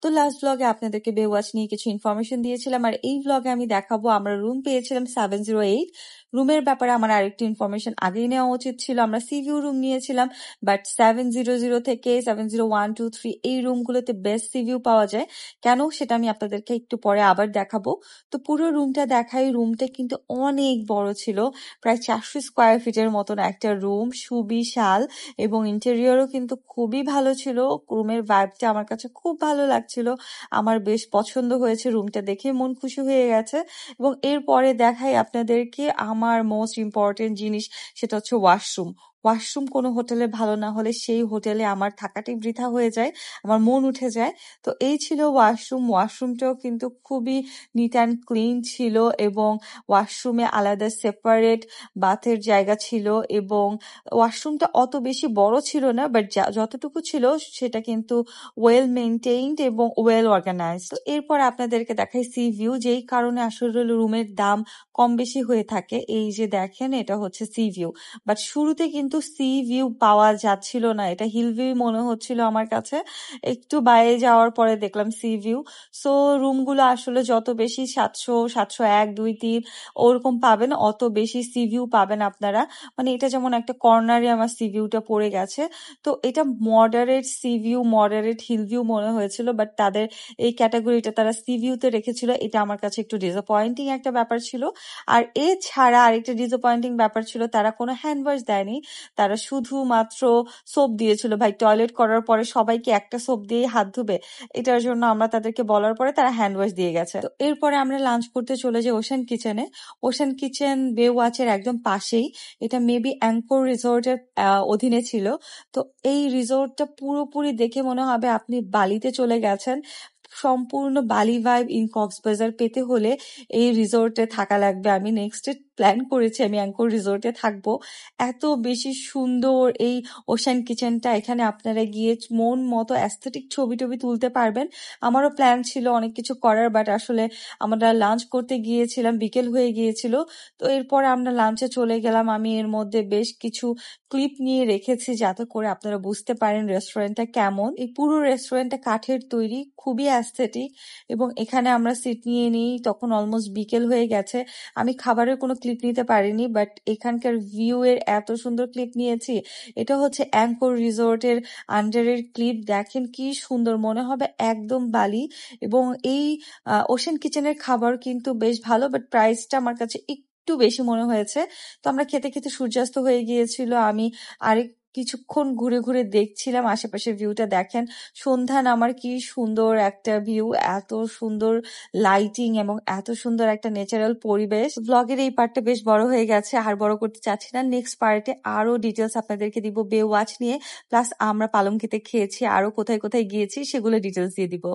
তো লাস্ট ব্লগে আপনাদেরকে বেওয়াচ নিয়ে কিছু ইনফরমেশন দিয়েছিলাম, আর এই ব্লগে আমি দেখাবো আমরা রুম পেয়েছিলাম 708। রুমের ব্যাপারে আমার আরেকটি ইনফরমেশন আগেই নেওয়া উচিত ছিল। আমরা সিভিউ রুম নিয়েছিলাম, বাট 700 থেকে 701, 2, 3 এই রুমগুলোতে বেস্ট সিভিউ পাওয়া যায়। কেন সেটা আমি আপনাদেরকে একটু পরে আবার দেখাবো। তো পুরো রুমটা দেখাই। রুমটা কিন্তু অনেক বড় ছিল, প্রায় 400 স্কোয়ার ফিটের মতন একটা রুম, সুবিশাল, এবং ইন্টেরিয়রও কিন্তু খুবই ভালো ছিল। রুমের ভাইবটা আমার কাছে খুব ভালো লাগছিল, আমার বেশ পছন্দ হয়েছে। রুমটা দেখে মন খুশি হয়ে গেছে। এবং এরপরে দেখাই আপনাদেরকে আমার মোস্ট ইম্পর্টেন্ট জিনিস, সেটা হচ্ছে ওয়াশরুম। ওয়াশরুম কোনো হোটেলে ভালো না হলে সেই হোটেলে আমার থাকাটাই বৃথা হয়ে যায়, আমার মন উঠে যায়। তো এই ছিল ওয়াশরুম। ওয়াশরুমটাও কিন্তু খুবই নিট অ্যান্ড ক্লিন ছিল, এবং ওয়াশরুমে আলাদা সেপারেট বাথের জায়গা ছিল, এবং ওয়াশরুমটা অত বেশি বড় ছিল না, বাট যতটুকু ছিল সেটা কিন্তু ওয়েল মেইনটেইনড এবং ওয়েল অর্গানাইজড। তো এরপর আপনাদেরকে দেখাই সি ভিউ, যেই কারণে আসলে রুমের দাম কম বেশি হয়ে থাকে। এই যে দেখেন, এটা হচ্ছে সি ভিউ, বাট শুরুতে কিন্তু সি ভিউ পাওয়া যাচ্ছিল না, এটা হিল ভিউ মনে হচ্ছিল আমার কাছে। একটু বাইরে যাওয়ার পরে দেখলাম সি ভিউ। সো রুমগুলো আসলে যত বেশি 700, 701, 2, 3 ওরকম পাবেন, অত বেশি সি ভিউ পাবেন আপনারা। মানে এটা যেমন একটা কর্নারে আমার সি ভিউটা পড়ে গেছে। তো এটা moderate sea view, moderate hill view মনে হয়েছিল, বাট তাদের এই ক্যাটাগরিটা তারা সি ভিউতে রেখেছিল। এটা আমার কাছে একটু ডিসঅ্যাপয়েন্টিং একটা ব্যাপার ছিল। আর এছাড়া আরেকটা ডিসঅ্যাপয়েন্টিং ব্যাপার ছিল, তারা কোনো হ্যান্ড ওয়াশ দেয়নি, তারা শুধুমাত্র সোপ দিয়েছিল। ভাই, টয়লেট করার পরে সবাইকে একটা সোপ দিয়েই হাত ধুবে? এটার জন্য আমরা তাদেরকে বলার পরে তারা হ্যান্ড ওয়াশ দিয়ে গেছে। তো এরপরে আমরা লাঞ্চ করতে চলে যাই ওশান কিচেনে। ওশান কিচেন বেওয়াচের একদম পাশেই। এটা মেবি অ্যাঙ্কর রিসোর্টের অধীনে ছিল। তো এই রিসোর্টটা পুরোপুরি দেখে মনে হবে আপনি বালিতে চলে গেছেন। সম্পূর্ণ বালি ভাইব ইন কক্সবাজার পেতে হলে এই রিসোর্টে থাকা লাগবে। আমি নেক্সট প্ল্যান করেছি আমি অ্যাঙ্কর রিসোর্টে থাকবো। এত বেশি সুন্দর এই ওশান কিচেনটা, এখানে আপনারা গিয়ে মন মতো অ্যাস্থেটিক ছবি টবি তুলতে পারবেন। আমারও প্ল্যান ছিল অনেক কিছু করার, বাট আসলে আমরা লাঞ্চ করতে গিয়েছিলাম, বিকেল হয়ে গিয়েছিল। তো এরপরে আমরা লাঞ্চে চলে গেলাম। আমি এর মধ্যে বেশ কিছু ক্লিপ নিয়ে রেখেছি যাতে করে আপনারা বুঝতে পারেন রেস্টুরেন্টটা কেমন। এই পুরো রেস্টুরেন্টটা কাঠের তৈরি, খুবই অ্যাস্থেটিক, এবং এখানে আমরা সিট নিয়ে নিই, তখন অলমোস্ট বিকেল হয়ে গেছে। আমি খাবারের কোনো ক্লিপ নিতে পারিনি, বাট এখানকার ভিউ এর এত সুন্দর ক্লিপ নিয়েছি। এটা হচ্ছে অ্যাঙ্কর রিসোর্টের আন্ডারের ক্লিপ। দেখেন কি সুন্দর, মনে হবে একদম বালি। এবং এই ওশান কিচেনের খাবার কিন্তু বেশ ভালো, বাট প্রাইসটা আমার কাছে একটু বেশি মনে হয়েছে। তো আমরা খেতে খেতে সূর্যাস্ত হয়ে গিয়েছিল। আমি আরেক কিছুক্ষণ ঘুরে ঘুরে দেখছিলাম আশেপাশের ভিউটা। দেখেন সন্ধ্যা নামার কি সুন্দর একটা ভিউ, এত সুন্দর লাইটিং এবং এত সুন্দর একটা ন্যাচারাল পরিবেশ। ব্লগের এই পার্টটা বেশ বড় হয়ে গেছে, আর বড় করতে চাচ্ছি না। নেক্সট পার্টে আরো ডিটেলস আপনাদেরকে দিব বেওয়াচ নিয়ে, প্লাস আমরা পালংকিতে খেয়েছি, আরো কোথায় কোথায় গিয়েছি সেগুলো ডিটেলস দিয়ে দিব।